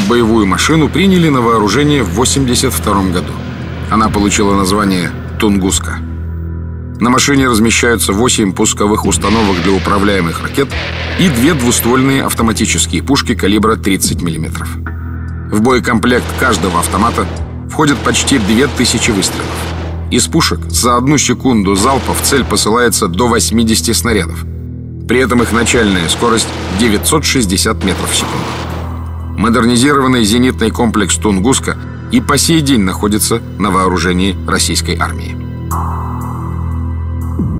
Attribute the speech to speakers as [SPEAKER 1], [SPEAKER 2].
[SPEAKER 1] боевую машину приняли на вооружение в 1982 году. Она получила название «Тунгуска». На машине размещаются 8 пусковых установок для управляемых ракет и 2 двуствольные автоматические пушки калибра 30 мм. В боекомплект каждого автомата входит почти 2000 выстрелов. Из пушек за 1 секунду залпа в цель посылается до 80 снарядов. При этом их начальная скорость 960 метров в секунду. Модернизированный зенитный комплекс «Тунгуска» и по сей день находится на вооружении российской армии.